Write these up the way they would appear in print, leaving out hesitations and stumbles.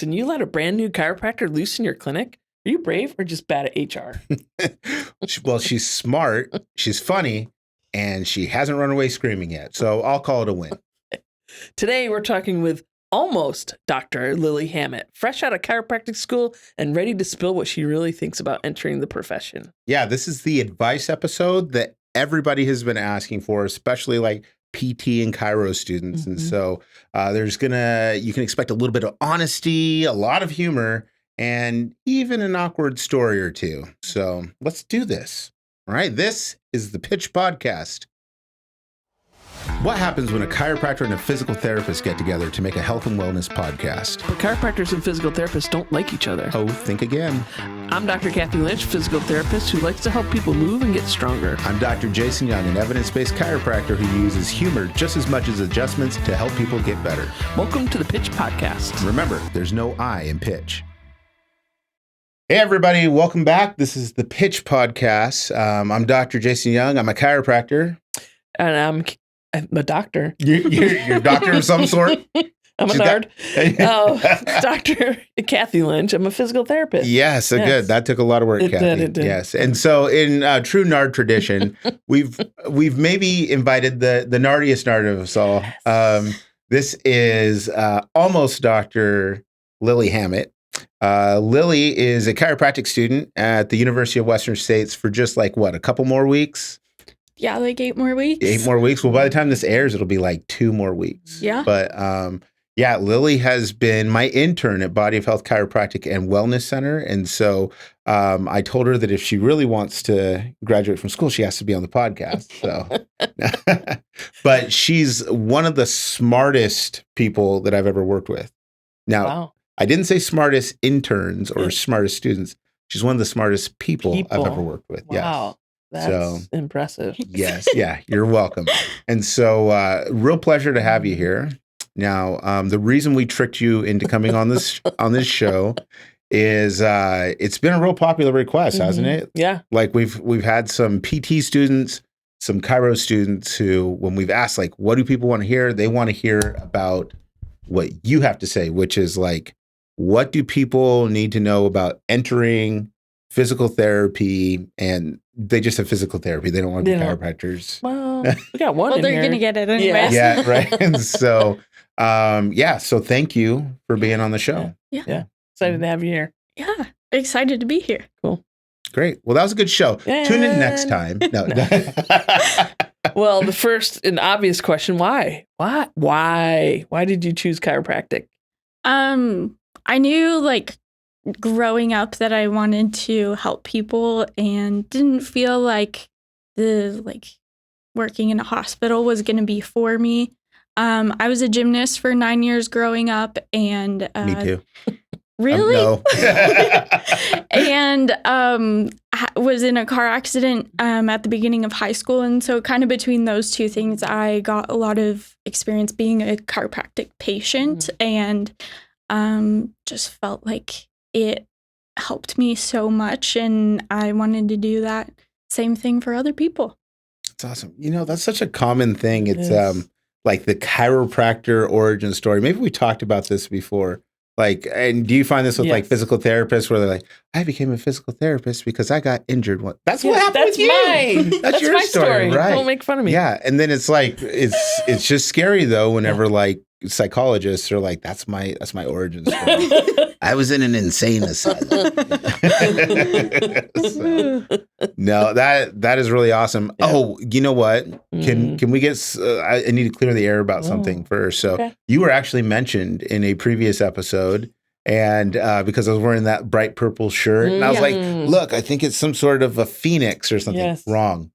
and you let a brand new chiropractor loose in your clinic? Are you brave or just bad at HR? Well, she's smart, she's funny, and she hasn't run away screaming yet. So I'll call it a win. Today, we're talking with almost Dr. Lilly Hammitt, fresh out of chiropractic school and ready to spill what she really thinks about entering the profession. Yeah, this is the advice episode that everybody has been asking for, especially like PT and chiro students. Mm-hmm. And so you can expect a little bit of honesty, a lot of humor, and even an awkward story or two. So let's do this. All right. This is the Pitch Podcast. What happens when a chiropractor and a physical therapist get together to make a health and wellness podcast? But chiropractors and physical therapists don't like each other. Oh, think again. I'm Dr. Kathy Lynch, physical therapist who likes to help people move and get stronger. I'm Dr. Jason Young, an evidence-based chiropractor who uses humor just as much as adjustments to help people get better. Welcome to the Pitch Podcast. Remember, there's no I in pitch. Hey, everybody. Welcome back. This is the Pitch Podcast. I'm Dr. Jason Young. I'm a chiropractor. And I'm a doctor. You're a doctor of some sort? I'm a nerd. Dr. Kathy Lynch. I'm a physical therapist. Yes, good. That took a lot of work, Kathy. It did. Yes. And so in true nerd tradition, we've maybe invited the nardiest nerd of us all. Yes. This is almost Dr. Lilly Hammitt. Lilly is a chiropractic student at the University of Western States for just a couple more weeks? Yeah, like 8 more weeks. 8 more weeks. Well, by the time this airs, it'll be like 2 more weeks. Yeah. But Lilly has been my intern at Body of Health Chiropractic and Wellness Center. And so I told her that if she really wants to graduate from school, she has to be on the podcast. So, but she's one of the smartest people that I've ever worked with. Now, wow. I didn't say smartest interns or smartest students. She's one of the smartest people I've ever worked with. Wow. Yes. That's impressive. Yes. Yeah. You're welcome. And so real pleasure to have you here. Now, the reason we tricked you into coming on this show is it's been a real popular request, hasn't it? Yeah. Like we've had some PT students, some chiro students who, when we've asked, what do people want to hear? They want to hear about what you have to say, which is what do people need to know about entering physical therapy? And they just have physical therapy. They don't want to be chiropractors. Well, we got one. Well, they're going to get it anyway. Yeah, right. And so, so thank you for being on the show. Yeah. Excited to have you here. Yeah. Excited to be here. Cool. Great. Well, that was a good show. Tune in next time. No. Well, the first and obvious question, why? Why did you choose chiropractic? I knew growing up that I wanted to help people and didn't feel like working in a hospital was going to be for me. I was a gymnast for 9 years growing up, and me too. Really? No. And was in a car accident at the beginning of high school, and so kind of between those two things, I got a lot of experience being a chiropractic patient, and just felt like it helped me so much, and I wanted to do that same thing for other people. That's awesome. That's such a common thing. It's the chiropractor origin story. Maybe we talked about this before. And do you find this with physical therapists where they're I became a physical therapist because I got injured once. That's what happened with you. Mine. That's your my story. Right. Don't make fun of me. Yeah. And then it's it's just scary though, whenever psychologists are that's my origin story. I was in an insane asylum. No, that is really awesome. Yeah. Oh, you know what? Can we get? I need to clear the air about something first. So you were actually mentioned in a previous episode, and because I was wearing that bright purple shirt, and I was look, I think it's some sort of a phoenix or something. Yes. Wrong.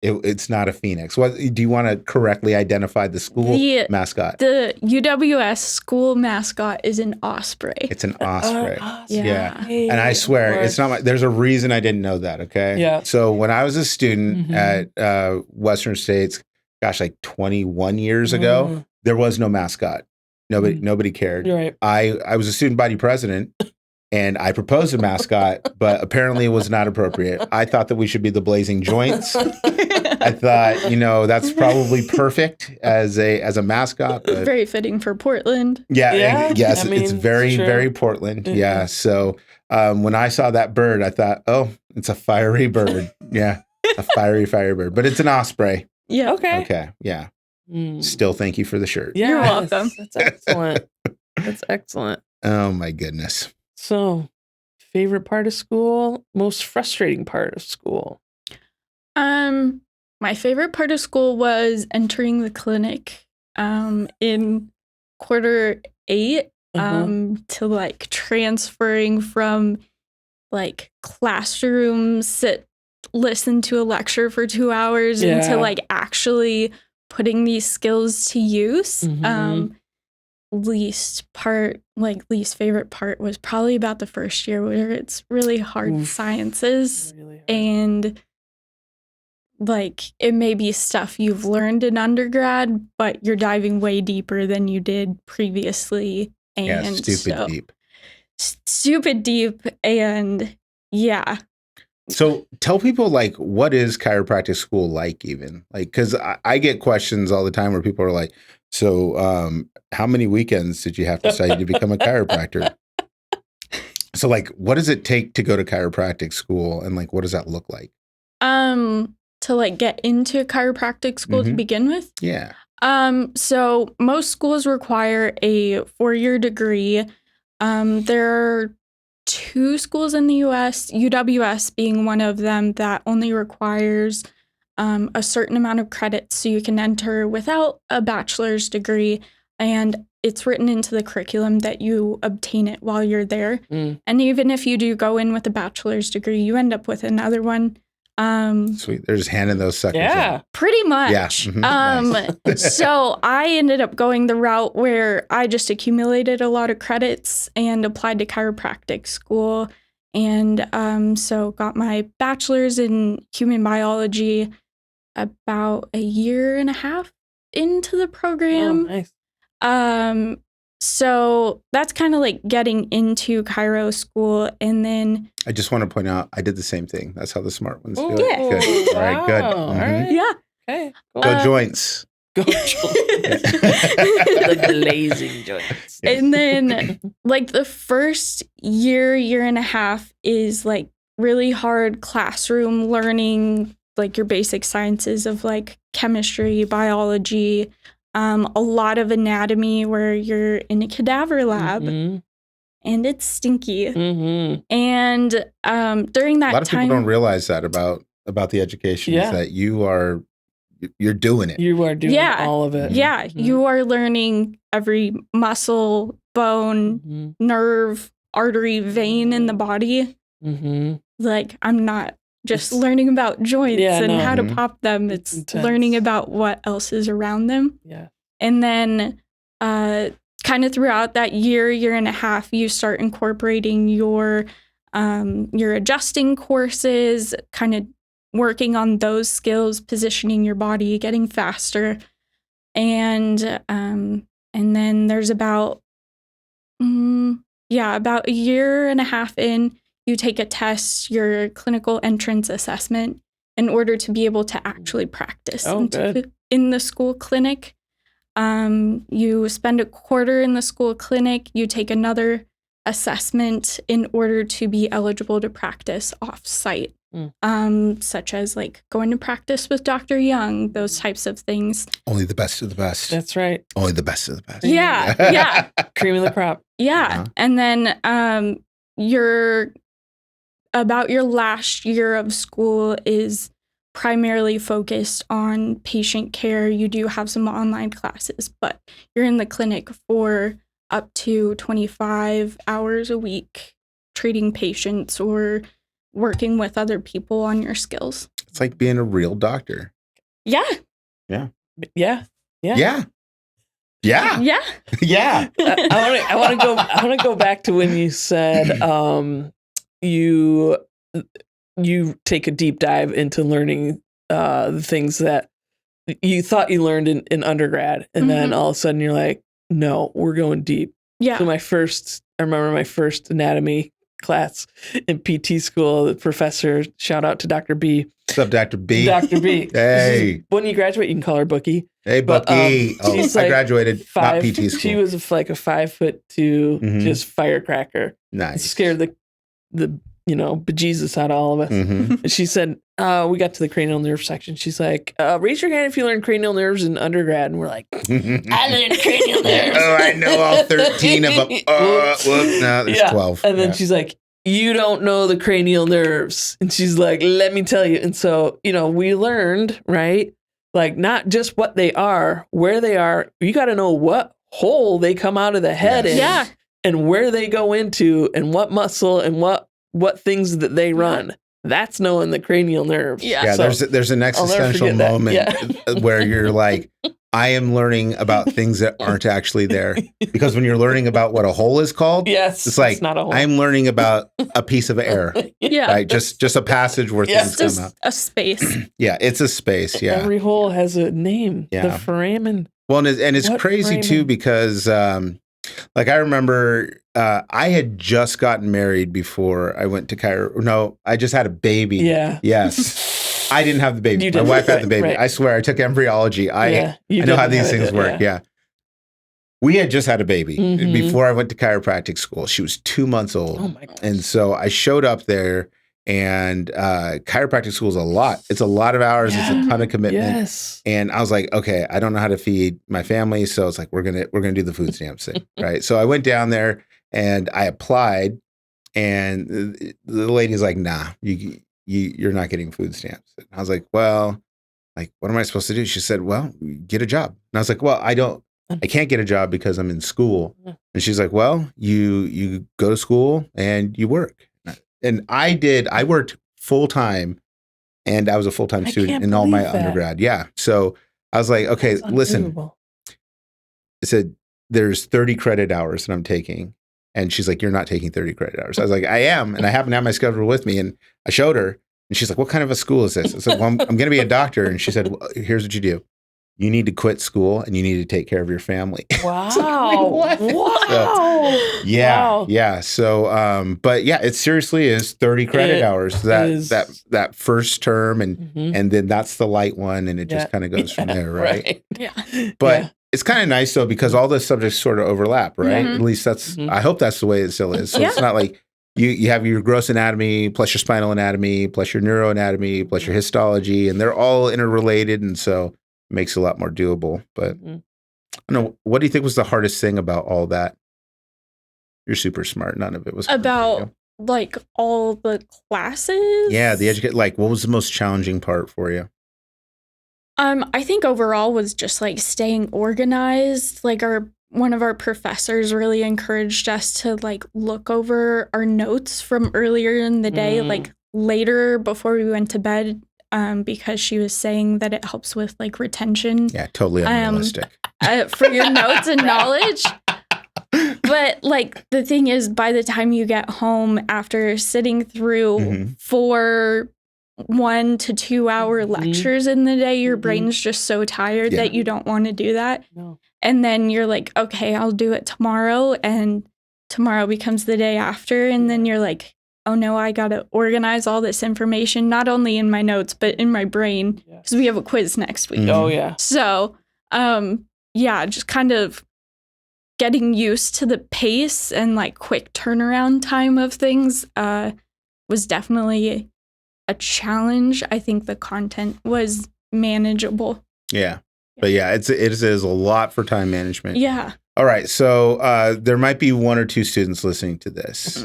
It's not a phoenix. What do you want to correctly identify the school mascot? The UWS school mascot is an osprey. It's an osprey. Yeah. Hey, and I swear it's not there's a reason I didn't know that, okay? Yeah. So when I was a student at Western States, 21 years ago, there was no mascot. Nobody cared. You're right. I was a student body president And I proposed a mascot, but apparently it was not appropriate. I thought that we should be the Blazing Joints. I thought, that's probably perfect as a mascot. But Very fitting for Portland. yeah, yes, I mean, it's very, true. very Portland. Mhm. Yeah. So when I saw that bird, I thought, oh, it's a fiery bird. Yeah, a fiery bird. But it's an osprey. Yeah. Okay. Okay. Yeah. Mm. Still, thank you for the shirt. Yes, You're welcome. That's excellent. That's excellent. Oh my goodness. So, favorite part of school, most frustrating part of school. My favorite part of school was entering the clinic in quarter 8 to like transferring from like classroom listen to a lecture for 2 hours into like actually putting these skills to use. Least favorite part was probably about the first year where it's really hard sciences Really hard. and like it may be stuff you've learned in undergrad, but you're diving way deeper than you did previously. And Yeah, stupid deep. Stupid deep. And yeah. So tell people like, what is chiropractic school like even? Like, cause I get questions all the time where people are like, so how many weekends did you have to study to become a chiropractor? So like, what does it take to go to chiropractic school? And like, what does that look like? To like get into chiropractic school to begin with? Yeah. So most schools require a 4-year degree. There are 2 schools in the US, UWS being one of them, that only requires a certain amount of credits so you can enter without a bachelor's degree. And it's written into the curriculum that you obtain it while you're there. And even if you do go in with a bachelor's degree, you end up with another one. Sweet. They're just handing those suckers out. Pretty much. Yeah. Nice. So I ended up going the route where I just accumulated a lot of credits and applied to chiropractic school. And so got my bachelor's in human biology about a year and a half into the program. Oh, nice. So that's kind of like getting into chiro school. And then I just want to point out, I did the same thing. That's how the smart ones do Yeah. it. Good. All right, good. All right. yeah. Okay. Cool. Go joints. Go joints. The blazing joints. And then like the first year and a half is like really hard classroom learning, like your basic sciences of like chemistry, biology, a lot of anatomy where you're in a cadaver lab and it's stinky. And during that time, a lot of people don't realize that about the education is that you're doing it. You are doing all of it. Yeah, you are learning every muscle, bone, nerve, artery, vein in the body. Like I'm not just learning about joints how to pop them. It's learning about what else is around them. Yeah. And then kind of throughout that year and a half, you start incorporating your adjusting courses, kind of working on those skills, positioning your body, getting faster. And then there's about a year and a half in, you take a test, your clinical entrance assessment, in order to be able to actually practice in the school clinic. You spend a quarter in the school clinic, you take another assessment in order to be eligible to practice off-site, such as like going to practice with Dr. Young, those types of things. Only the best of the best. That's right. Only the best of the best. Yeah. Cream of the crop. Yeah. And then about your last year of school is primarily focused on patient care. You do have some online classes, but you're in the clinic for up to 25 hours a week treating patients or working with other people on your skills. It's like being a real doctor. Yeah. Yeah. Yeah. Yeah. Yeah. Yeah. Yeah. Yeah. I want to go back to when you said you take a deep dive into learring the things that you thought you learned in undergrad, and then all of a sudden you're like, no, we're going deep. Yeah. So I remember my first anatomy class in PT school. The professor, shout out to Dr. B. What's up, Dr. B? Dr. B. Hey. When you graduate, you can call her Bookie. Hey, Bucky. She's I graduated not PT school. She was like a 5'2", just firecracker. Nice. Scared the bejesus out of all of us. And she said, we got to the cranial nerve section. She's like, raise your hand if you learned cranial nerves in undergrad. And we're like, I learned cranial nerves. Oh, I know all 13 of them. Whoops. No, there's 12. And then she's like, you don't know the cranial nerves. And she's like, let me tell you. And so, we learned, right? Like, not just what they are, where they are. You got to know what hole they come out of the head in. Yeah. And where they go into and what muscle and what things that they run. That's knowing the cranial nerves. Yeah, so, there's an existential moment where you're like, I am learning about things that aren't actually there. Because when you're learning about what a hole is called, it's like, not a hole. I'm learning about a piece of air. Right? Just a passage where things come out. A space. Yeah, it's a space. Yeah. Every hole has a name. Yeah. The foramen. Well, and it's crazy too, because like I remember I had just gotten married before I went to Cairo. No, I just had a baby. Yeah. Yes. I didn't have the baby. My wife had the baby. Right. I swear, I took embryology. I know how these things work. Yeah. We had just had a baby before I went to chiropractic school. She was 2 months old. Oh my gosh. And so I showed up there, and chiropractic school is a lot. It's a lot of hours. It's a ton of commitment. Yes. And I was like, okay, I don't know how to feed my family. So it's like, we're going to do the food stamps thing. Right. So I went down there and I applied, and the lady's like, nah, you're not getting food stamps. And I was like, well, like, what am I supposed to do? She said, well, get a job. And I was like, well, I can't get a job because I'm in school. And she's like, well, you go to school and you work. And I worked full time, and I was a full-time student in all my undergrad. Yeah. So I was like, okay, listen, I said, there's 30 credit hours that I'm taking. And she's like, you're not taking 30 credit hours. I was like, I am. And I happen to have my schedule with me. And I showed her, and she's like, what kind of a school is this? I said, well, I'm going to be a doctor. And she said, well, here's what you do. You need to quit school and you need to take care of your family. Wow. Like, wow. So, yeah. Wow. Yeah. So, but yeah, it seriously is 30 credit hours that first term. And then that's the light one. And it just kind of goes from there. Right. Yeah. But it's kind of nice though, because all the subjects sort of overlap, right? At least that's, I hope that's the way it still is. So it's not like you have your gross anatomy plus your spinal anatomy, plus your neuroanatomy, plus your histology, and they're all interrelated. And so it makes it a lot more doable. But I don't know, what do you think was the hardest thing about all that? You're super smart. None of it was about like all the classes. Yeah. Like, what was the most challenging part for you? I think overall was just like staying organized. Like one of our professors really encouraged us to like look over our notes from earlier in the day, like later before we went to bed, because she was saying that it helps with like retention. Yeah, totally unrealistic. For your notes and knowledge. But like the thing is, by the time you get home after sitting through 4 1 to 2 hour lectures in the day, your brain's just so tired that you don't want to do that. No. And then you're like, okay, I'll do it tomorrow. And tomorrow becomes the day after. And then you're like, oh no, I got to organize all this information, not only in my notes, but in my brain, because we have a quiz next week. Oh yeah. So, just kind of getting used to the pace and like quick turnaround time of things was definitely a challenge. I think the content was manageable. Yeah. But yeah, it is a lot for time management. Yeah. All right. So there might be 1 or 2 students listening to this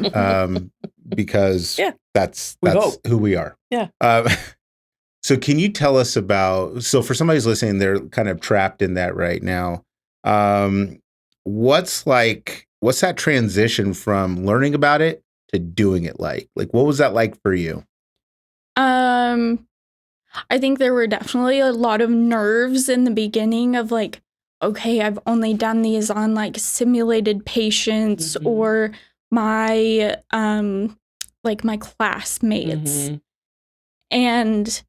because that's who we are. Yeah. So can you tell us so for somebody who's listening, they're kind of trapped in that right now. What's that transition from learning about it to doing it like? Like, what was that like for you? I think there were definitely a lot of nerves in the beginning of like, okay, I've only done these on like simulated patients or my my classmates. And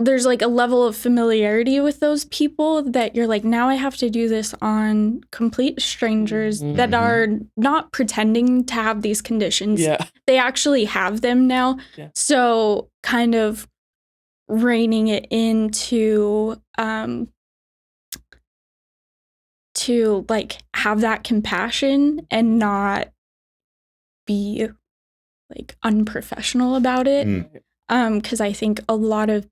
there's like a level of familiarity with those people that you're like, now I have to do this on complete strangers that are not pretending to have these conditions. Yeah. They actually have them now. Yeah. So kind of reining it into to like have that compassion and not be like unprofessional about it. Because I think a lot of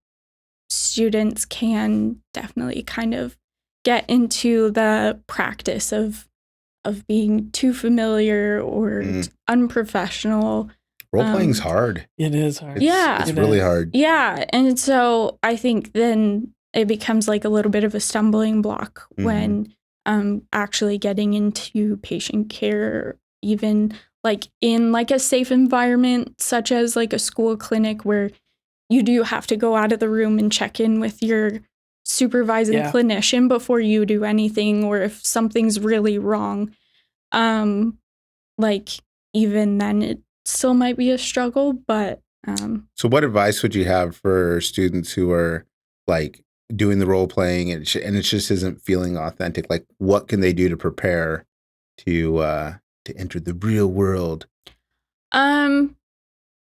students can definitely kind of get into the practice of being too familiar or unprofessional. Role playing's hard. It is hard. It's really hard. Yeah. And so I think then it becomes like a little bit of a stumbling block when actually getting into patient care, even like in like a safe environment, such as like a school clinic where you do have to go out of the room and check in with your supervising clinician before you do anything, or if something's really wrong. Like even then it still might be a struggle, but so what advice would you have for students who are like doing the role playing and it just isn't feeling authentic? Like what can they do to prepare to enter the real world?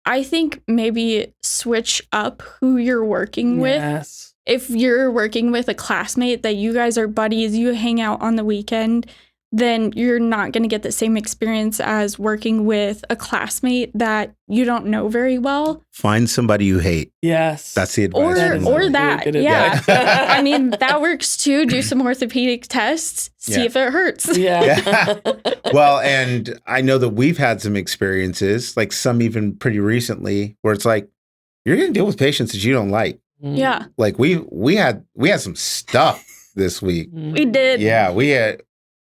I think maybe switch up who you're working with. If you're working with a classmate that you guys are buddies, you hang out on the weekend, then you're not going to get the same experience as working with a classmate that you don't know very well. Find somebody you hate. Yes. That's the advice. Or that. Yeah. I mean, that works too. Do some orthopedic tests. See if it hurts. Yeah. Well, and I know that we've had some experiences, like some even pretty recently, where it's like, you're going to deal with patients that you don't like. Yeah. Like we had some stuff this week. We did. Yeah, we had.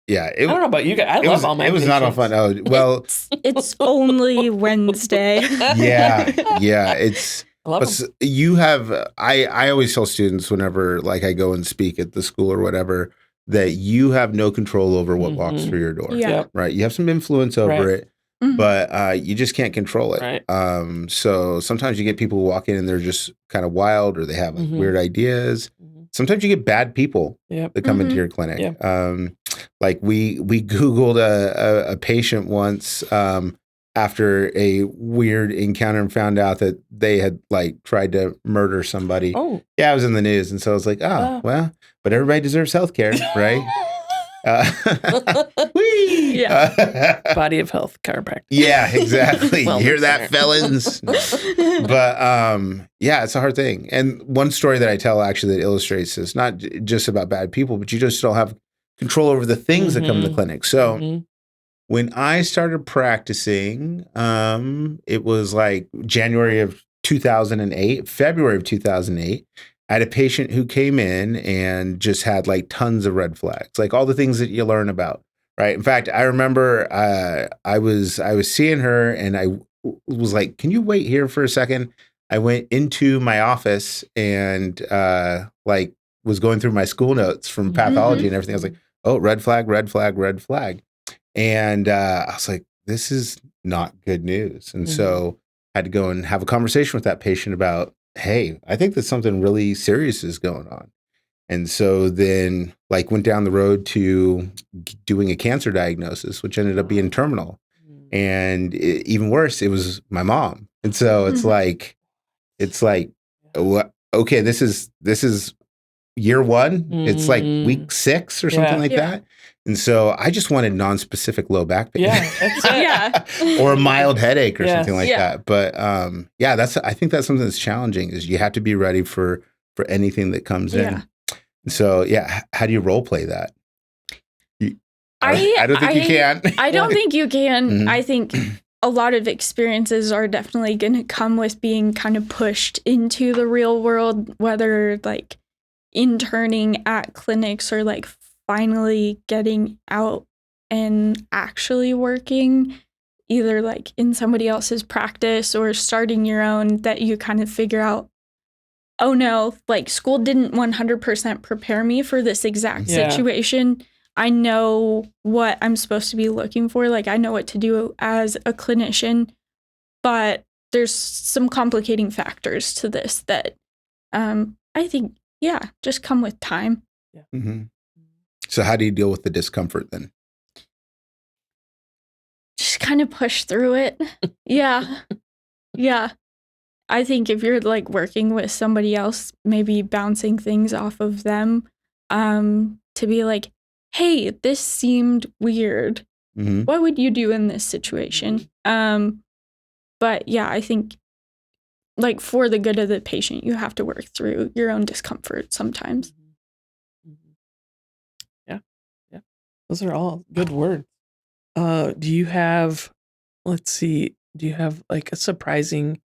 Yeah, I don't know about you guys. I love all my patients. It was not all fun. Oh, well. It's only Wednesday. Yeah. It's. I love them. You have. I always tell students whenever like I go and speak at the school or whatever that you have no control over what walks through your door. Yeah. Right. You have some influence over it, but you just can't control it. Right. So sometimes you get people who walk in and they're just kind of wild or they have like, weird ideas. Sometimes you get bad people that come into your clinic. Like we Googled a patient once after a weird encounter and found out that they had like tried to murder somebody. Oh. Yeah, it was in the news. And so I was like, well, but everybody deserves health care, right? Body of health chiropractic. Yeah, exactly. You hear that, felons? But yeah, it's a hard thing. And one story that I tell actually that illustrates this, not just about bad people, but you just don't have control over the things that come in the clinic. So when I started practicing, it was like January of 2008, February of 2008. I had a patient who came in and just had like tons of red flags, like all the things that you learn about, right? In fact, I remember I was seeing her and I was like, can you wait here for a second? I went into my office and like was going through my school notes from pathology and everything. I was like, oh, red flag, red flag, red flag. And I was like, this is not good news. And so I had to go and have a conversation with that patient about, hey, I think that something really serious is going on. And so then like went down the road to doing a cancer diagnosis, which ended up being terminal. And even worse, it was my mom. And so it's like, okay, this is year one. It's like week 6 or something like that. And so I just wanted non-specific low back pain. Yeah, that's it. Or a mild headache or something like that. But yeah, I think that's something that's challenging is you have to be ready for anything that comes in. So yeah, how do you role play that? I don't think you can. I don't think you can. I think a lot of experiences are definitely going to come with being kind of pushed into the real world, whether like interning at clinics or like finally getting out and actually working either like in somebody else's practice or starting your own, that you kind of figure out, oh no, like school didn't 100% prepare me for this exact situation. I know what I'm supposed to be looking for. Like I know what to do as a clinician, but there's some complicating factors to this that I think, just come with time. Mm-hmm. So how do you deal with the discomfort then? Just kind of push through it. Yeah. I think if you're like working with somebody else, maybe bouncing things off of them, to be like, hey, this seemed weird. Mm-hmm. What would you do in this situation? But yeah, I think like for the good of the patient, you have to work through your own discomfort sometimes. Yeah. Those are all good words. Do you have like a surprising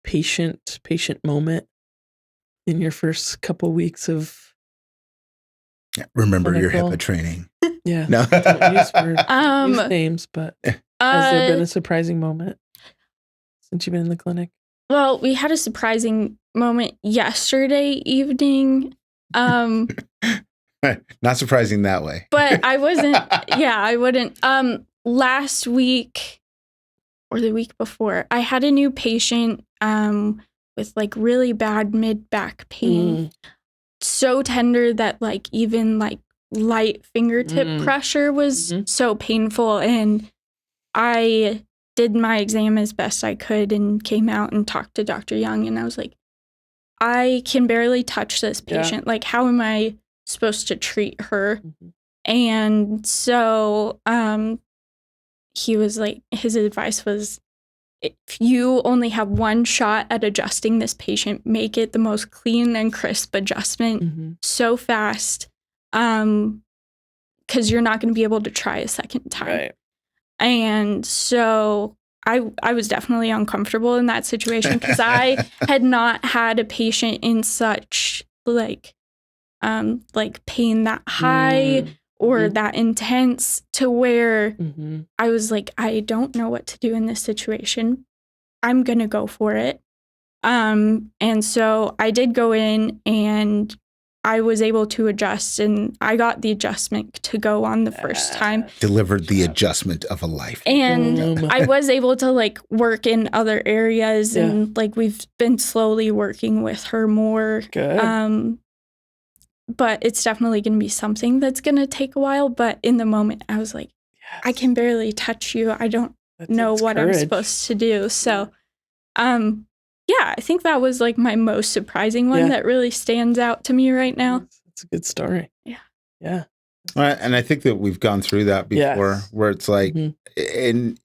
patient moment in your first couple weeks of remember your clinical? HIPAA training? Yeah. No. Don't use names, but has there been a surprising moment since you've been in the clinic? Well, we had a surprising moment yesterday evening. Not surprising that way. But I wasn't, I wouldn't. Last week or the week before, I had a new patient with like really bad mid-back pain. So tender that like even like light fingertip pressure was so painful. And I did my exam as best I could and came out and talked to Dr. Young. And I was like, I can barely touch this patient. Like, how am I supposed to treat her? And so he was like, his advice was, if you only have one shot at adjusting this patient, make it the most clean and crisp adjustment so fast, because you're not going to be able to try a second time. Right. And so I was definitely uncomfortable in that situation because I had not had a patient in such like pain that high or that intense to where I was like, I don't know what to do in this situation. I'm going to go for it. And so I did go in and I was able to adjust and I got the adjustment to go on the first time. Delivered the adjustment of a life. And I was able to like work in other areas and like we've been slowly working with her more. Good. But it's definitely going to be something that's going to take a while. But in the moment, I was like, I can barely touch you. I don't know what I'm supposed to do. So, I think that was like my most surprising one that really stands out to me right now. It's a good story. Yeah. And I think that we've gone through that before where it's like, in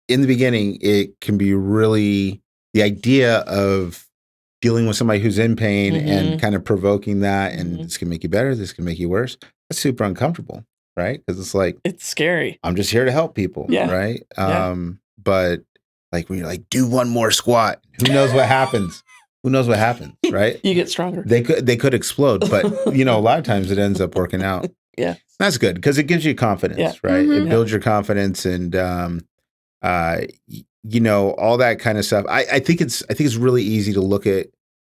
the beginning, it can be really the idea of dealing with somebody who's in pain and kind of provoking that and this can make you better, this can make you worse. That's super uncomfortable, right? Because it's like, it's scary. I'm just here to help people, right? But like when you're like, do one more squat, who knows what happens? Right? You get stronger. They could explode, but a lot of times it ends up working out. Yeah. That's good because it gives you confidence, right? It builds your confidence and all that kind of stuff. I think it's really easy to look at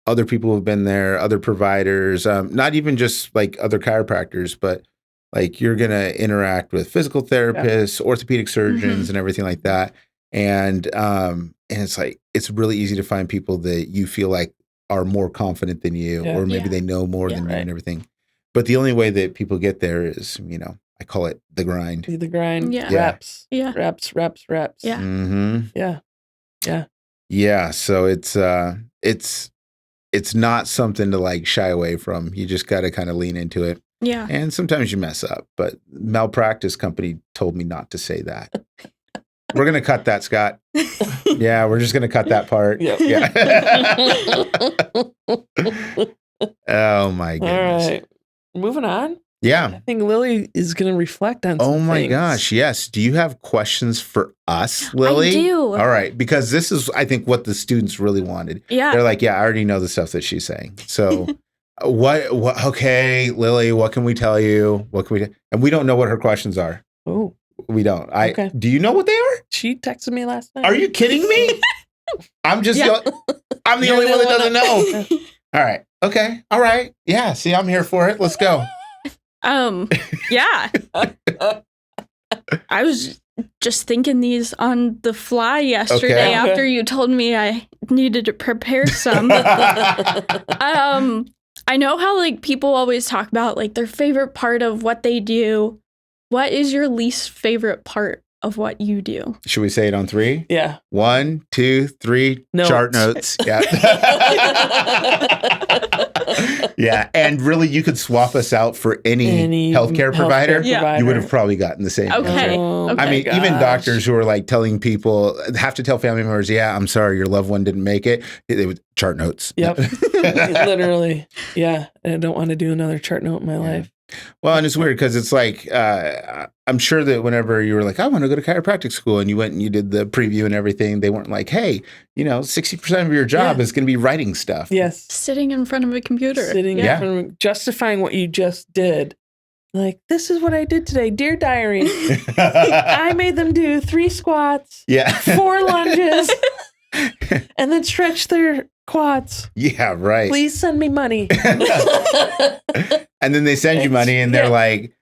other people who've been there, other providers, not even just like other chiropractors, but like you're going to interact with physical therapists, orthopedic surgeons and everything like that. And it's like, it's really easy to find people that you feel like are more confident than you, or maybe they know more than you and everything. But the only way that people get there is, I call it the grind. The grind. Yeah. Reps. Yeah. Reps. Yeah. Yeah. So it's not something to like shy away from. You just got to kind of lean into it. Yeah. And sometimes you mess up, but malpractice company told me not to say that. We're going to cut that, Scott. Yeah, we're just going to cut that part. Yep. Yeah. Oh my goodness. All right. Moving on. Yeah. I think Lilly is going to reflect on some things. Gosh, yes. Do you have questions for us, Lilly? I do. All right, because this is, I think, what the students really wanted. Yeah. They're like, I already know the stuff that she's saying. So what, okay, Lilly, what can we tell you? And we don't know what her questions are. Oh. We don't. Okay. Do you know what they are? She texted me last night. Are you kidding me? I'm just, I'm the only one that doesn't know. All right. Okay. All right. Yeah. See, I'm here for it. Let's go. Yeah. I was just thinking these on the fly yesterday after you told me I needed to prepare some. I I know how like people always talk about like their favorite part of what they do. What is your least favorite part of what you do? Should we say it on 3? Yeah. 1, 2, 3. Notes. Chart notes. Yeah. Yeah. And really, you could swap us out for any healthcare provider. Yeah. You would have probably gotten the same Okay. answer. Okay. I mean, even doctors who are like telling people, have to tell family members, yeah, I'm sorry, your loved one didn't make it. They would chart notes. Yep. Literally. Yeah. And I don't want to do another chart note in my life. Well, and it's weird because it's like, I'm sure that whenever you were like, I want to go to chiropractic school and you went and you did the preview and everything, they weren't like, hey, 60% of your job is going to be writing stuff. Yes. Sitting in front of a computer. Sitting in front of, justifying what you just did. Like, this is what I did today. Dear diary. I made them do 3 squats, 4 lunges, and then stretch their quads. Yeah, right. Please send me money. And then they send you money and they're like,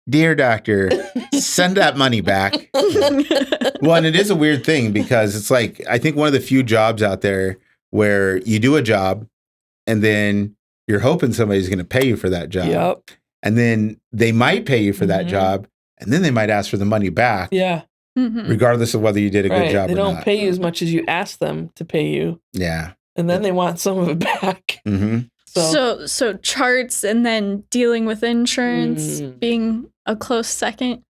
dear doctor, send that money back. Well, and it is a weird thing because it's like, I think one of the few jobs out there where you do a job and then you're hoping somebody's going to pay you for that job. Yep. And then they might pay you for that job and then they might ask for the money back. Yeah. Regardless of whether you did a good job or not. They don't pay you as much as you ask them to pay you. Yeah. And then they want some of it back. Mm-hmm. So charts and then dealing with insurance being a close second.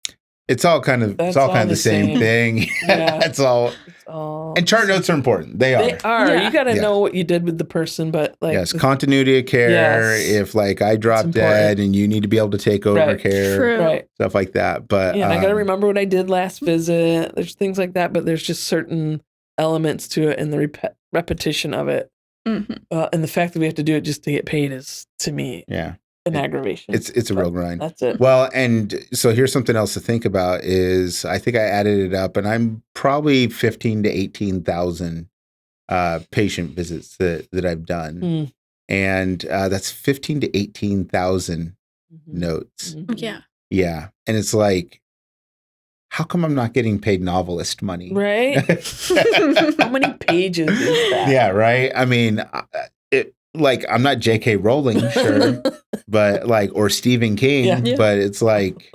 It's all kind of the same thing. Yeah. It's all. And chart notes are important. They are. They are. Yeah. You got to know what you did with the person, but like continuity of care. Yes. If like I drop dead and you need to be able to take over care, stuff like that. But and I got to remember what I did last visit. There's things like that, but there's just certain elements to it and the repetition of it. And the fact that we have to do it just to get paid is, to me, an aggravation. It's a real grind. That's it. Well, and so here's something else to think about is I think I added it up and I'm probably 15 to 18,000 patient visits that I've done. And that's 15 to 18,000 notes. Yeah. Yeah. And it's like, how come I'm not getting paid novelist money? Right? How many pages is that? Yeah, right. I mean, I'm not J.K. Rowling, sure, but or Stephen King, but it's like,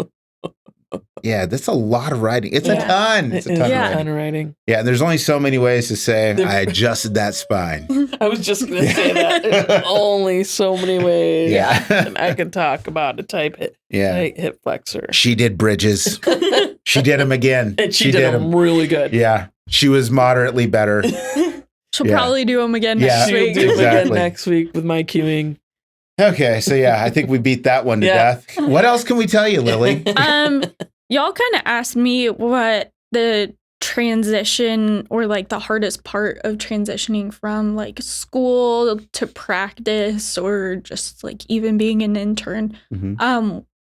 that's a lot of writing. It's a ton. It's a ton of writing. Yeah, and there's only so many ways to say I adjusted that spine. I was just going to say that. There's only so many ways. Yeah. And I can talk about a tight hip flexor. She did bridges. She did them again. And she did them really good. Yeah. She was moderately better. She'll probably do them again next week. She'll do them again next week with my cueing. Okay. So, I think we beat that one to death. What else can we tell you, Lily? Y'all kind of asked me what the transition or like the hardest part of transitioning from like school to practice or just like even being an intern.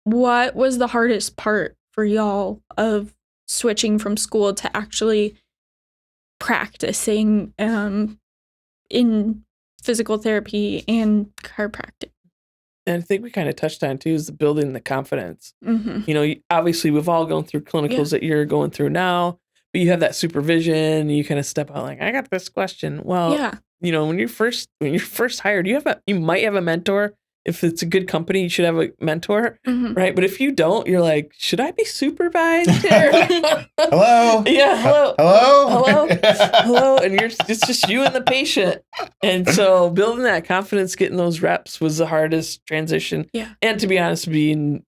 What was the hardest part for y'all of switching from school to actually practicing in physical therapy and chiropractic? And I think we kind of touched on too is the building the confidence. Obviously we've all gone through clinicals that you're going through now, but you have that supervision. You kind of step out like, I got this question. Well, when you're first hired, you might have a mentor. If it's a good company, you should have a mentor, right? But if you don't, you're like, should I be supervised here? Hello? Yeah, hello. Hello? Hello? And it's just you and the patient. And so building that confidence, getting those reps was the hardest transition. Yeah. And to be honest, being,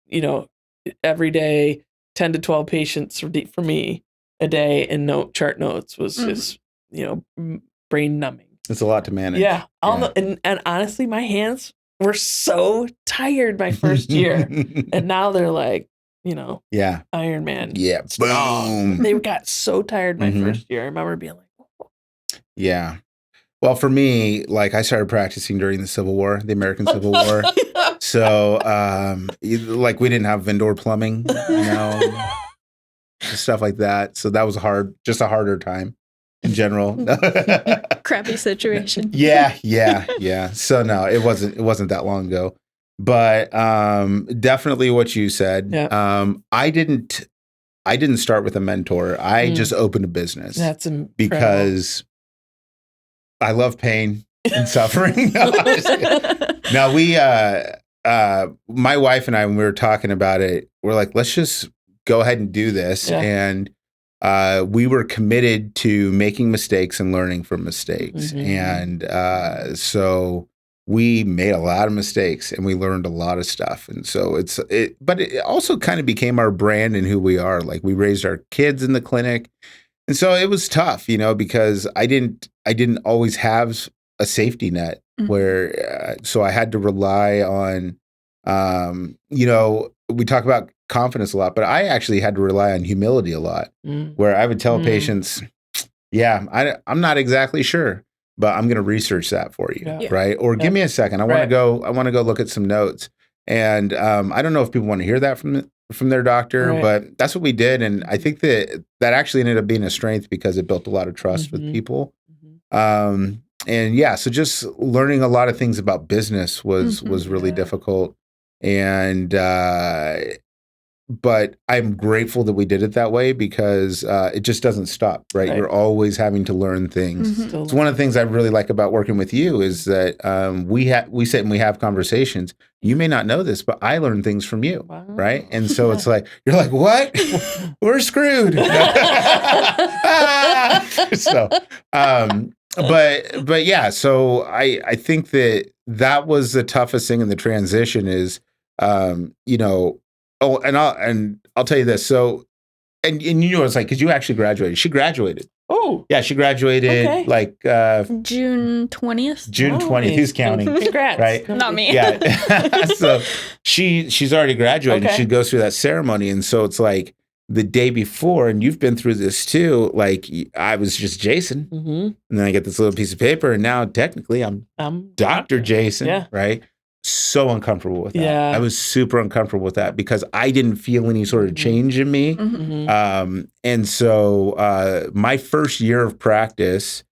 every day, 10 to 12 patients for me a day and chart notes was just, brain numbing. It's a lot to manage. Yeah. And honestly, my hands were so tired my first year. And now they're like, Iron Man. Yeah. Boom. They got so tired my first year. I remember being like, oh. Yeah. Well, for me, I started practicing during the Civil War, the American Civil War. So, we didn't have indoor plumbing, stuff like that. So that was just a harder time in general. Crappy situation. Yeah. So no, it wasn't that long ago, but definitely what you said. Yeah. I didn't start with a mentor. I just opened a business. That's incredible. Because I love pain. and suffering. No, we, my wife and I, when we were talking about it, we're like, let's just go ahead and do this. Yeah. And we were committed to making mistakes and learning from mistakes. And so we made a lot of mistakes and we learned a lot of stuff. And so but it also kind of became our brand and who we are. Like we raised our kids in the clinic. And so it was tough, because I didn't always have a safety net where, so I had to rely on, we talk about confidence a lot, but I actually had to rely on humility a lot, where I would tell patients, I'm not exactly sure, but I'm going to research that for you. Yeah. Right. Or give me a second. I want to go look at some notes. And I don't know if people want to hear that from their doctor, but that's what we did. And I think that actually ended up being a strength because it built a lot of trust with people. So just learning a lot of things about business was really difficult. And, but I'm grateful that we did it that way because it just doesn't stop, right? You're always having to learn things. It's one of the things I really like about working with you is that we sit and we have conversations. You may not know this, but I learn things from you, right? And so it's like, you're like, what? We're screwed. But yeah, so I think that was the toughest thing in the transition is, I'll tell you this. So, and it's like, cause you actually graduated. She graduated. Oh, yeah. She graduated June 20th. June 20th. Who's counting? Congrats. Right. Not me. Yeah. So she's already graduated. Okay. She goes through that ceremony. And so it's like the day before, and you've been through this too. Like I was just Jason and then I get this little piece of paper and now technically I'm Dr. Jason. Right. So uncomfortable with that. Yeah. I was super uncomfortable with that because I didn't feel any sort of change in me. And so my first year of practice,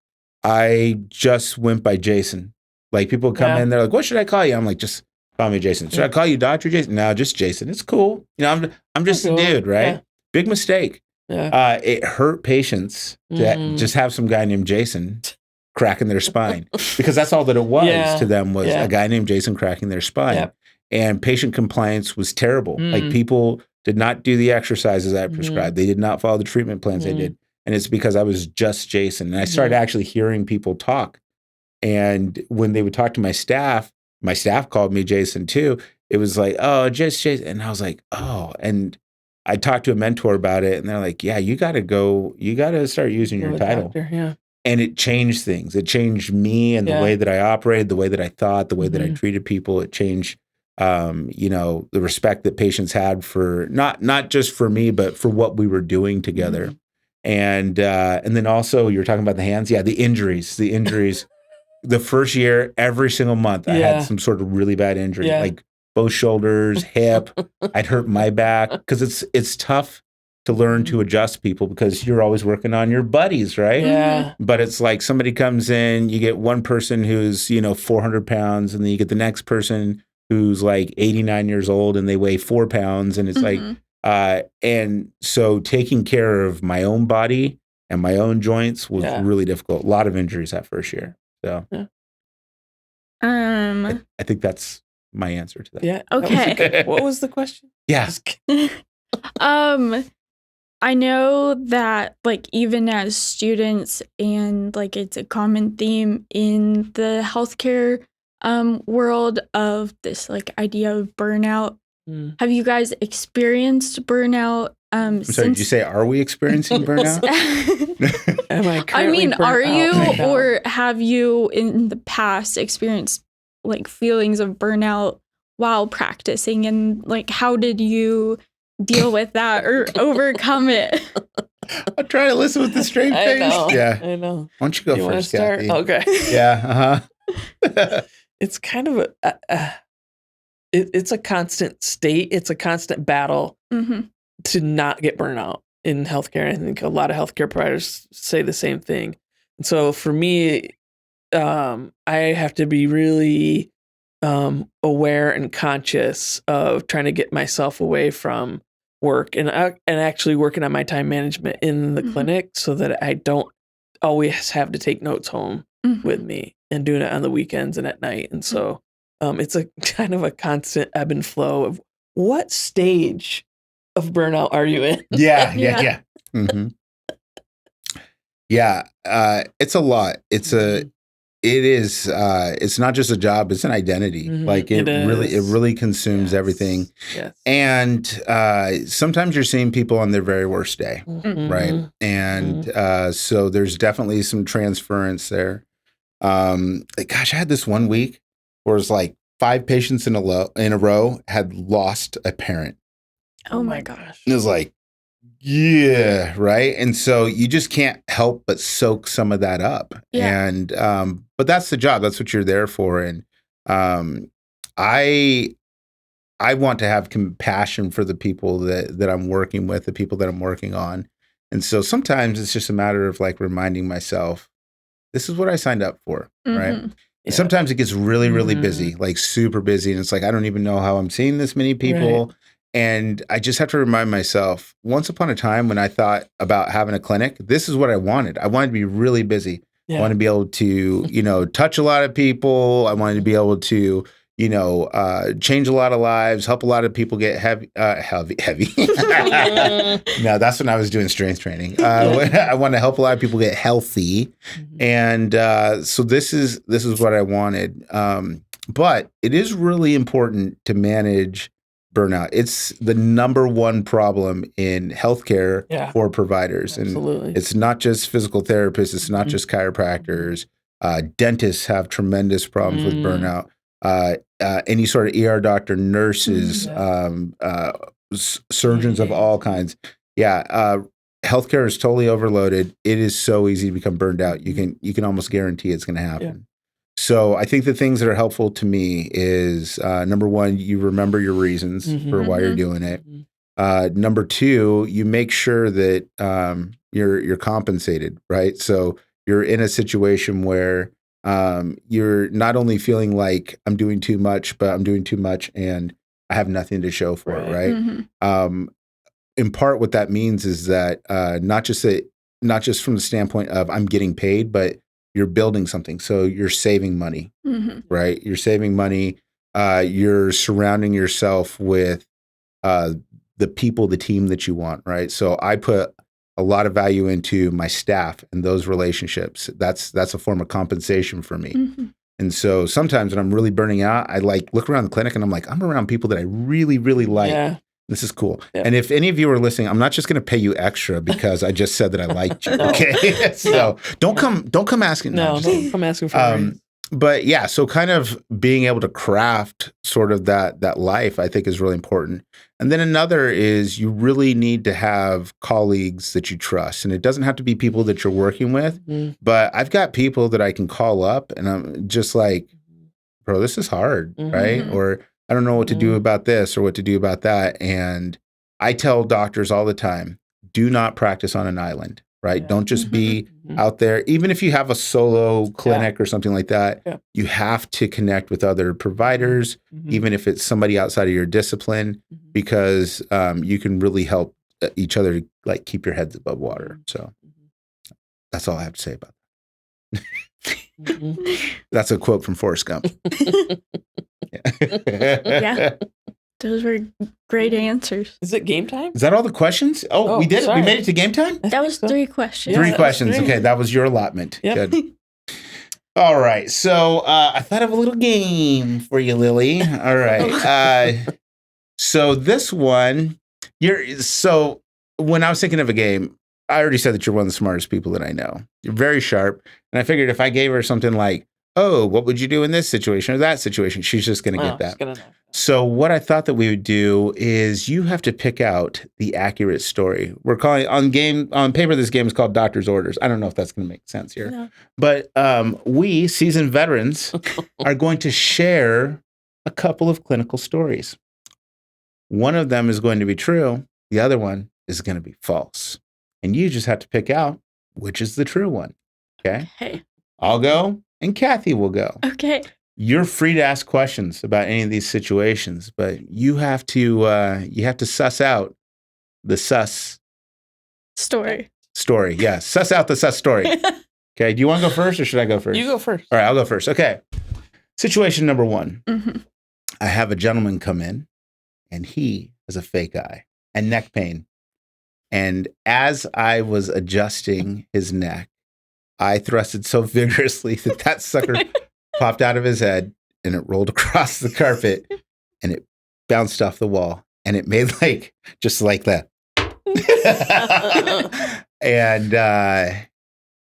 I just went by Jason. Like people come in, they're like, what should I call you? I'm like, just call me Jason. Should I call you Dr. Jason? No, just Jason. It's cool. I'm just a dude, right? Yeah. Big mistake. Yeah. It hurt patients to just have some guy named Jason cracking their spine because that's all that it was to them was a guy named Jason cracking their spine. And patient compliance was terrible. Like people did not do the exercises I prescribed. They did not follow the treatment plans I did. And it's because I was just Jason. And I started actually hearing people talk. And when they would talk to my staff called me Jason too. It was like, oh, just Jason. And I was like, oh, and I talked to a mentor about it and they're like, yeah, you got to start using your title. Doctor, And it changed things. It changed me and the way that I operated, the way that I thought, the way that I treated people. It changed, the respect that patients had for not just for me, but for what we were doing together. And then also you were talking about the hands. Yeah, the injuries. The first year, every single month, I had some sort of really bad injury, like both shoulders, hip. I'd hurt my back because it's tough to learn to adjust people because you're always working on your buddies, right? Yeah. But it's like somebody comes in, you get one person who's, 400 pounds, and then you get the next person who's like 89 years old and they weigh 4 pounds. And it's like, and so taking care of my own body and my own joints was really difficult. A lot of injuries that first year. So I think that's my answer to that. Yeah. Okay. What was the question? Yeah. I know that like even as students and like it's a common theme in the healthcare world of this like idea of burnout. Have you guys experienced burnout? I'm sorry, did you say, are we experiencing burnout? Are you or have you in the past experienced like feelings of burnout while practicing, and like how did you deal with that or overcome it? I'll try to listen with the straight face. Yeah, I know. Why don't you go first, Kathy? Okay. Yeah. It's kind of it's a constant state. It's a constant battle to not get burnout in healthcare. I think a lot of healthcare providers say the same thing. And so for me, I have to be really aware and conscious of trying to get myself away from work and actually working on my time management in the clinic so that I don't always have to take notes home with me. and doing it on the weekends and at night. And so it's a kind of a constant ebb and flow of what stage of burnout are you in? Yeah. Mm-hmm. Yeah. It's a lot. It's not just a job, it's an identity. Like it really consumes everything. Yes. And sometimes you're seeing people on their very worst day, right? And so there's definitely some transference there. Gosh, I had this one week where it was like 5 patients in a row had lost a parent. Oh my gosh. And it was like, yeah, right. And so you just can't help but soak some of that up. Yeah. And but that's the job. That's what you're there for. And I want to have compassion for the people that I'm working with, the people that I'm working on. And so sometimes it's just a matter of like reminding myself, this is what I signed up for, right? Yeah. Sometimes it gets really, really busy, like super busy. And it's like, I don't even know how I'm seeing this many people. Right. And I just have to remind myself, once upon a time when I thought about having a clinic, this is what I wanted. I wanted to be really busy. Yeah. I wanted to be able to, touch a lot of people. I wanted to be able to, change a lot of lives, help a lot of people get heavy. No, that's when I was doing strength training. I want to help a lot of people get healthy. And so this is what I wanted. But it is really important to manage burnout. It's the number one problem in healthcare for providers. Absolutely. And it's not just physical therapists. It's not just chiropractors. Dentists have tremendous problems with burnout. Any sort of ER doctor, nurses, surgeons of all kinds. Yeah. Healthcare is totally overloaded. It is so easy to become burned out. You can almost guarantee it's going to happen. Yeah. So I think the things that are helpful to me is number one, you remember your reasons for why you're doing it. Number two, you make sure that you're compensated, right? So you're in a situation where you're not only feeling like I'm doing too much, but I'm doing too much and I have nothing to show for it, right? In part, what that means is that not just from the standpoint of I'm getting paid, but you're building something. So you're saving money, right? You're saving money. You're surrounding yourself with the people, the team that you want, right? So I put a lot of value into my staff and those relationships. That's a form of compensation for me. And so sometimes when I'm really burning out, I look around the clinic and I'm like, I'm around people that I really, really like. Yeah. This is cool. Yeah. And if any of you are listening, I'm not just going to pay you extra because I just said that I liked you. Okay. So don't come asking. No, don't come asking for but yeah, so kind of being able to craft sort of that life, I think is really important. And then another is you really need to have colleagues that you trust. And it doesn't have to be people that you're working with, but I've got people that I can call up and I'm just like, bro, this is hard, right? Or I don't know what to do about this or what to do about that. And I tell doctors all the time, do not practice on an island, right? Don't just be out there. Even if you have a solo clinic or something like that, you have to connect with other providers, even if it's somebody outside of your discipline, because you can really help each other to keep your heads above water. So that's all I have to say about that. That's a quote from Forrest Gump. Yeah. Those were great answers. Is it game time? Is that all the questions? Oh, we did it. We made it to game time? That was 3 questions. 3 questions. Okay, that was your allotment. Yep. Good. All right. So I thought of a little game for you, Lily. All right. So this one, so when I was thinking of a game, I already said that you're one of the smartest people that I know. You're very sharp. And I figured if I gave her something like, oh, what would you do in this situation or that situation? She's just going to get that. So what I thought that we would do is you have to pick out the accurate story. We're calling on paper, this game is called Doctor's Orders. I don't know if that's going to make sense here. No. But we, seasoned veterans, are going to share a couple of clinical stories. One of them is going to be true. The other one is going to be false. And you just have to pick out which is the true one. Okay. I'll go and Kathy will go. Okay. You're free to ask questions about any of these situations, but you have to suss out the sus story. Yeah, suss out the sus story. Okay. Do you want to go first or should I go first? You go first. All right, I'll go first. Okay. Situation number 1. Mm-hmm. I have a gentleman come in and he has a fake eye and neck pain. And as I was adjusting his neck, I thrusted so vigorously that sucker popped out of his head and it rolled across the carpet and it bounced off the wall and it made just like that. And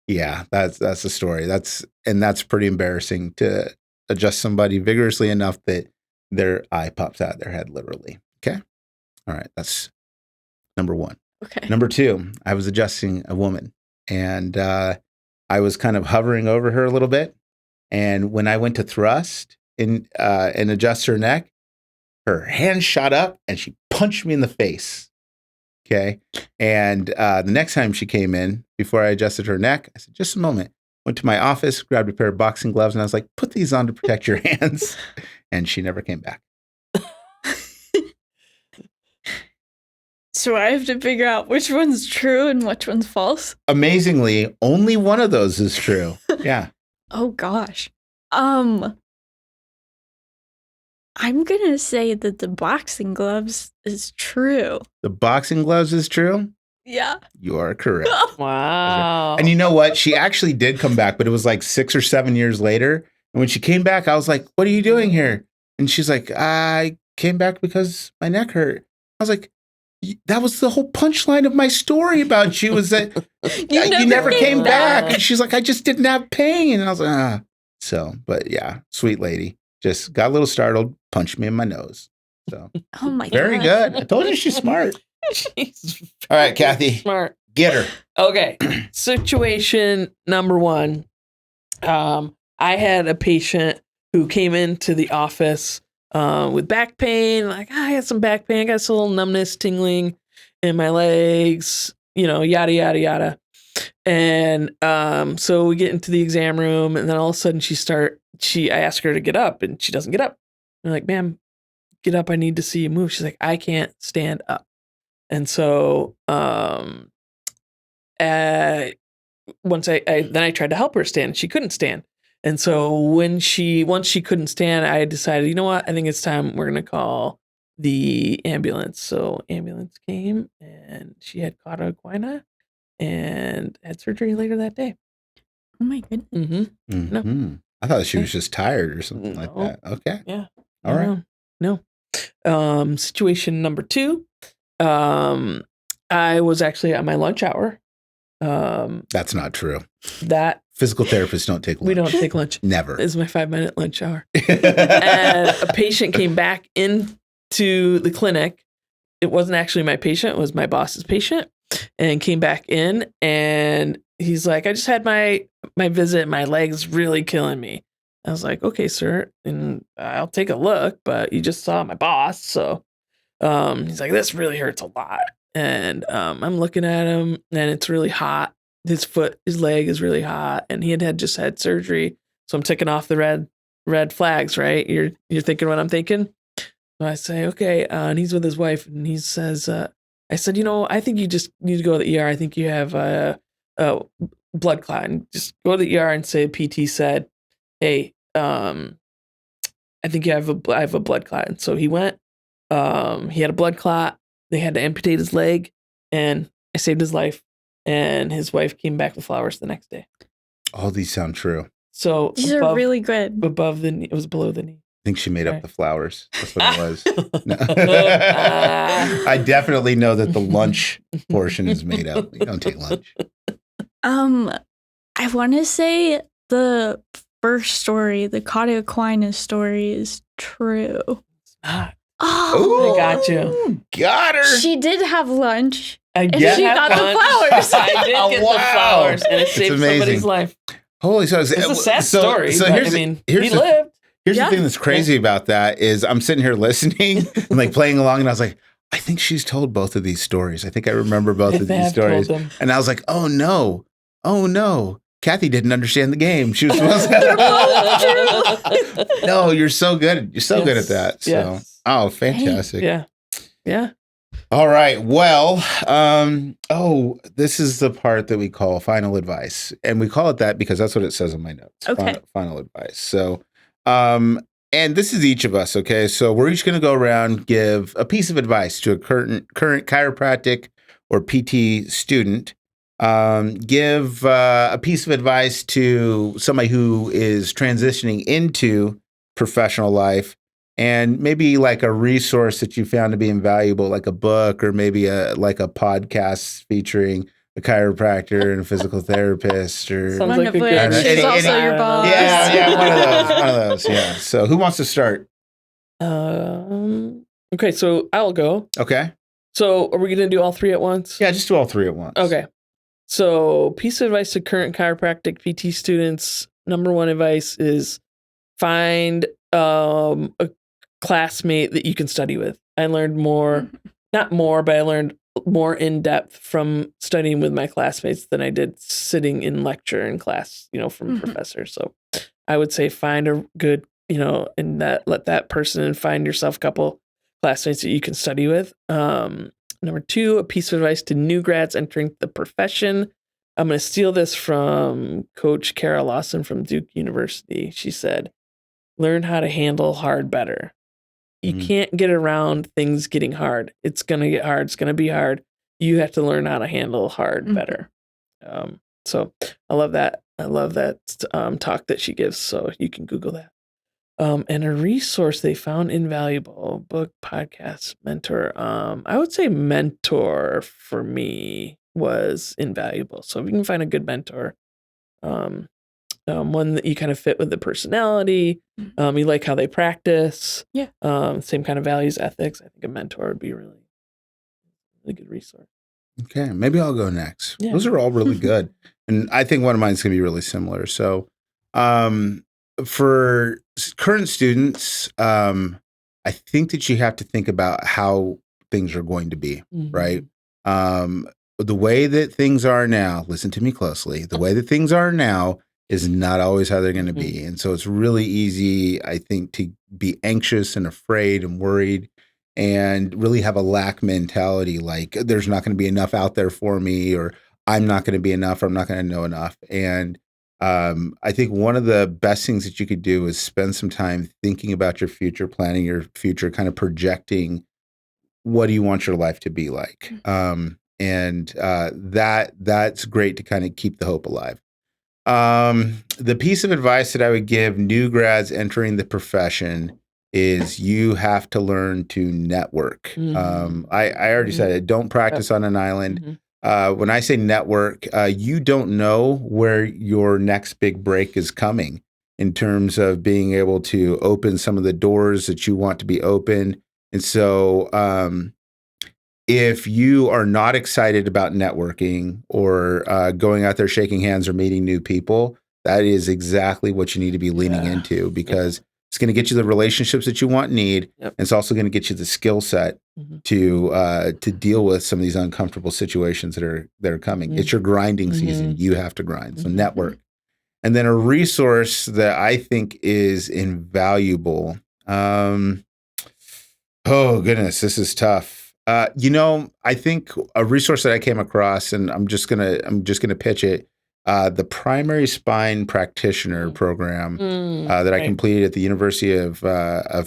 yeah, that's the story. That's pretty embarrassing to adjust somebody vigorously enough that their eye pops out of their head, literally. Okay. All right. That's number 1. Okay. Number 2, I was adjusting a woman and I was kind of hovering over her a little bit. And when I went to thrust and adjust her neck, her hand shot up and she punched me in the face. Okay. And the next time she came in, before I adjusted her neck, I said, just a moment. Went to my office, grabbed a pair of boxing gloves, and I was like, put these on to protect your hands. And she never came back. So I have to figure out which one's true and which one's false. Amazingly, only one of those is true. Yeah. Oh gosh. I'm gonna say that the boxing gloves is true. The boxing gloves is true? Yeah. You are correct. Wow. And you know what? She actually did come back, but it was 6 or 7 years later. And when she came back, I was like, what are you doing here? And she's like, I came back because my neck hurt. I was like, that was the whole punchline of my story about you, was that you never came back. And she's like, I just didn't have pain. And I was like, So, but yeah, sweet lady. Just got a little startled, punched me in my nose. So, oh my god. Very good. I told you she's smart. All right, Kathy. Smart. Get her. Okay. Situation number 1. I had a patient who came into the office with back pain. I had some back pain. I got a little numbness, tingling in my legs, yada, yada, yada. And so we get into the exam room and then all of a sudden I ask her to get up and she doesn't get up. I'm like, ma'am, get up. I need to see you move. She's like, I can't stand up. And so once I tried to help her stand, she couldn't stand. And so once she couldn't stand, I decided, you know what? I think it's time we're going to call the ambulance. So ambulance came and she had caught a guina and had surgery later that day. Oh my goodness. Mm-hmm. Mm-hmm. No. I thought she was just tired or something like that. Okay. Yeah. All right. No. Situation number 2. I was actually at my lunch hour. That's not true. That physical therapists don't take lunch. We don't take lunch. Never. It's my 5-minute lunch hour. And a patient came back into the clinic. It wasn't actually my patient. It was my boss's patient. And came back in and he's like, I just had my visit. My leg's really killing me. I was like, okay, sir. And I'll take a look, but you just saw my boss. So he's like, this really hurts a lot. And I'm looking at him and it's really hot. His leg is really hot, and he had just had surgery. So I'm ticking off the red flags, right? You're thinking what I'm thinking. So I say, okay. And he's with his wife, and he says, I said, I think you just need to go to the ER. I think you have a blood clot, and just go to the ER and say PT said, hey, I think I have a blood clot. And so he went. He had a blood clot. They had to amputate his leg, and I saved his life. And his wife came back with flowers the next day. All these sound true. So these are really good. Above the knee, it was below the knee. I think she made up the flowers. That's what it was. No. I definitely know that the lunch portion is made up. You don't take lunch. I want to say the first story, the Cauda Aquinas story, is true. It's not. Oh, I got you. Got her. She did have lunch. And she got the flowers. I did get the flowers, and it saved somebody's life. Holy, so it's a sad story. So but, he lived. Here's the thing that's crazy about that is I'm sitting here listening and playing along, and I was like, I think she's told both of these stories. I think I remember both of these stories. And I was like, oh no, Kathy didn't understand the game. She was supposed to. No, you're so good. You're so good at that. So, oh, fantastic. Yeah. All right. Well, this is the part that we call final advice. And we call it that because that's what it says in my notes. Okay. Final advice. So, and this is each of us, okay? So we're each going to go around, give a piece of advice to a current chiropractic or PT student. Give a piece of advice to somebody who is transitioning into professional life, and maybe like a resource that you found to be invaluable, like a book or maybe like a podcast featuring a chiropractor and a physical therapist, or Sounds One like of a which good- is also your boss. one of those. Yeah. So who wants to start? Okay, so I'll go. Okay. So are we going to do all three at once? Yeah, just do all three at once. Okay. So piece of advice to current chiropractic PT students. Number one advice is find a classmate that you can study with. I learned more, not more, but I learned more in depth from studying with my classmates than I did sitting in lecture in class, from professors. So I would say find a good, and let that person and find yourself a couple classmates that you can study with. Number two, a piece of advice to new grads entering the profession. I'm going to steal this from Coach Kara Lawson from Duke University. She said, learn how to handle hard better. You can't get around things getting hard. It's going to get hard. It's going to be hard. You have to learn how to handle hard better. So I love that. I love that talk that she gives. So you can Google that. And a resource they found invaluable, book, podcast, mentor. I would say mentor for me was invaluable. So if you can find a good mentor, one that you kind of fit with the personality, you like how they practice, same kind of values, ethics, I think a mentor would be a really good resource. Okay, maybe I'll go next. Yeah. Those are all really good. And I think one of mine is going to be really similar. So for current students, I think that you have to think about how things are going to be, right? The way that things are now, listen to me closely, the way that things are now is not always how they're going to be. And so it's really easy, I think, to be anxious and afraid and worried and really have a lack mentality, like there's not going to be enough out there for me, or I'm not going to be enough, or I'm not going to know enough. And I think one of the best things that you could do is spend some time thinking about your future, planning your future, kind of projecting what do you want your life to be like. And that's great to kind of keep the hope alive. The piece of advice that I would give new grads entering the profession is you have to learn to network. I already said it, don't practice on an island. When I say network, you don't know where your next big break is coming in terms of being able to open some of the doors that you want to be open. And so if you are not excited about networking or going out there shaking hands or meeting new people, that is exactly what you need to be leaning into, because it's going to get you the relationships that you want and need. And it's also going to get you the skill set to deal with some of these uncomfortable situations that are coming. It's your grinding season. You have to grind. So network. And then a resource that I think is invaluable. Oh goodness, this is tough. I think a resource that I came across, and I'm just gonna pitch it. The primary spine practitioner program that I completed at the University of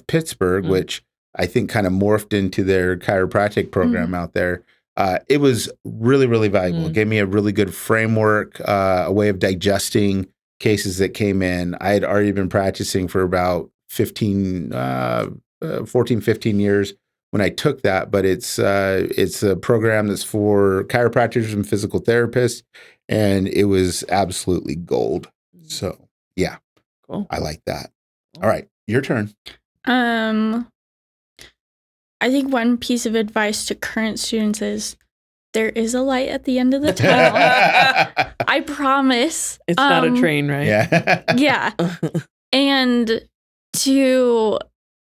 Pittsburgh, which I think kind of morphed into their chiropractic program out there. It was really, really valuable. It gave me a really good framework, a way of digesting cases that came in. I had already been practicing for about 14, 15 years when I took that, but it's a program that's for chiropractors and physical therapists, and it was absolutely gold. So yeah, cool. I like that. All right, your turn. I think one piece of advice to current students is there is a light at the end of the tunnel. I promise. It's not a train, right? Yeah. Yeah. And to,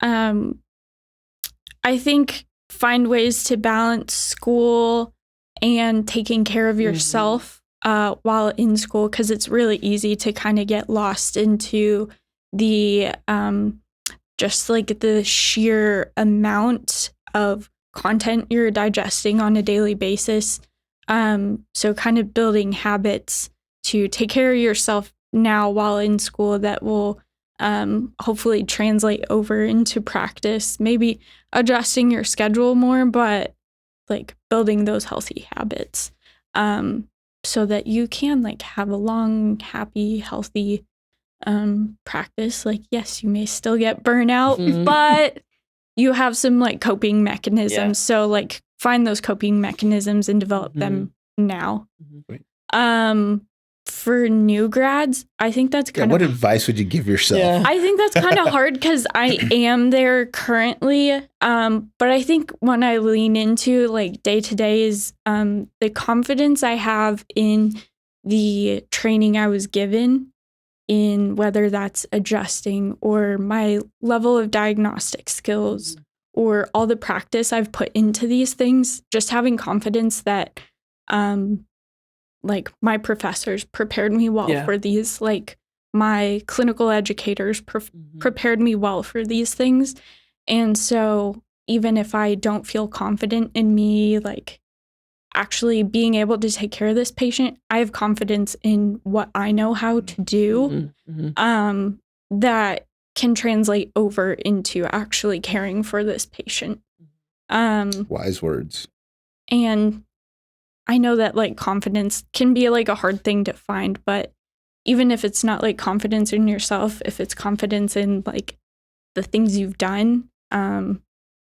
I think, find ways to balance school and taking care of yourself while in school, because it's really easy to kind of get lost into the just like the sheer amount of content you're digesting on a daily basis. So kind of building habits to take care of yourself now while in school that will hopefully translate over into practice, maybe adjusting your schedule more, but like building those healthy habits so that you can like have a long, happy, healthy practice. Like, yes, you may still get burnout, but you have some like coping mechanisms. Yeah. So like find those coping mechanisms and develop them now. For new grads, I think that's kind of... What advice would you give yourself? Yeah. I think that's kind of hard because I am there currently. But I think when I lean into like day to day is the confidence I have in the training I was given, in whether that's adjusting or my level of diagnostic skills or all the practice I've put into these things, just having confidence that like my professors prepared me well for these, like my clinical educators prepared me well for these things. And so even if I don't feel confident in me, like actually being able to take care of this patient, I have confidence in what I know how to do that can translate over into actually caring for this patient. Wise words. And I know that like confidence can be like a hard thing to find, but even if it's not like confidence in yourself, if it's confidence in like the things you've done, then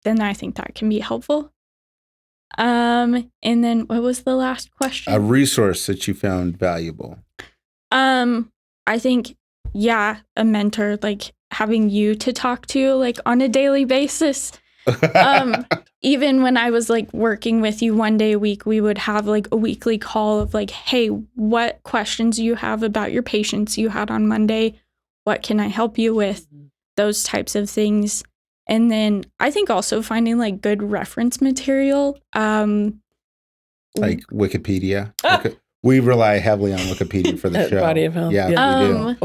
I think that can be helpful. And then what was the last question? A resource that you found valuable. I think, a mentor, like having you to talk to like on a daily basis. Even when I was like working with you one day a week, we would have like a weekly call of like, hey, what questions do you have about your patients you had on Monday? What can I help you with? Those types of things. And then I think also finding like good reference material. Like Wikipedia. We rely heavily on Wikipedia for the show. Body of health. Yeah, we do.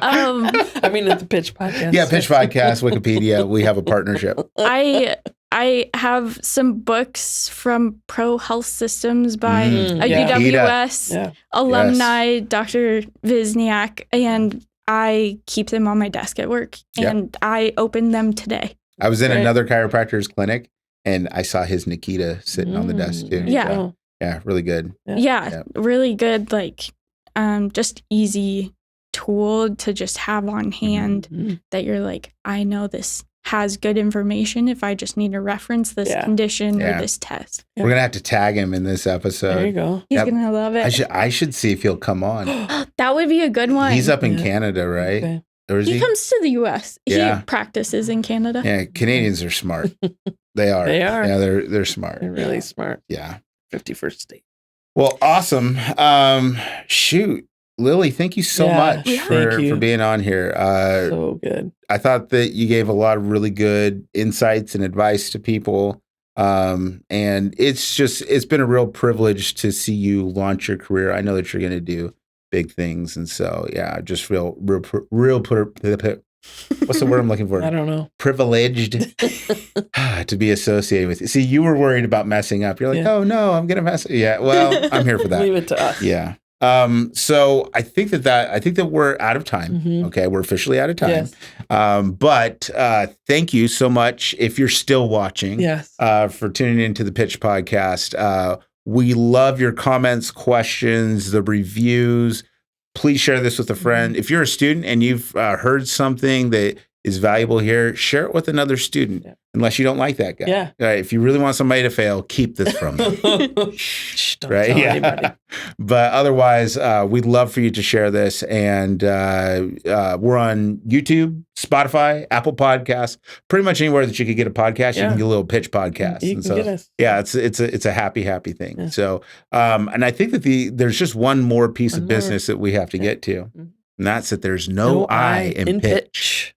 I mean, at the Pitch Podcast. Yeah, Pitch Podcast, Wikipedia. We have a partnership. I have some books from Pro Health Systems by a UWS alumni, Dr. Wozniak, and I keep them on my desk at work, and I opened them today. I was in another chiropractor's clinic, and I saw his Nikita sitting on the desk too. Yeah. So, yeah, really good. Yeah, really good, like just easy tool to just have on hand that you're like, I know this has good information if I just need to reference this condition or this test. We're going to have to tag him in this episode. There you go. He's going to love it. I should see if he'll come on. That would be a good one. He's up in Canada, right? Okay. Or is he comes to the U.S. Yeah. He practices in Canada. Yeah, Canadians are smart. They are. They are. Yeah, they're smart. They're really smart. Yeah. 51st state. Well, awesome. Shoot. Lilly, thank you so much for being on here. So good. I thought that you gave a lot of really good insights and advice to people. And it's been a real privilege to see you launch your career. I know that you're going to do big things. And so, I just real what's the word I'm looking for? I don't know. Privileged to be associated with you. See, you were worried about messing up. You're like, oh no, I'm going to mess up. Yeah. Well, I'm here for that. Leave it to us. Yeah. So I think that we're out of time. Okay. We're officially out of time. Yes. But thank you so much. If you're still watching, for tuning into the Pitch Podcast. We love your comments, questions, the reviews. Please share this with a friend. If you're a student and you've heard something that is valuable here, share it with another student, unless you don't like that guy. Yeah. Right? If you really want somebody to fail, keep this from them. Shh, don't right? tell anybody. But otherwise, we'd love for you to share this. And we're on YouTube, Spotify, Apple Podcasts, pretty much anywhere that you could get a podcast, you can get a little Pitch Podcast. You can get us. Yeah, it's a happy thing. Yeah. So, and I think that there's just one more piece of business that we have to get to. And that's that there's no I in pitch.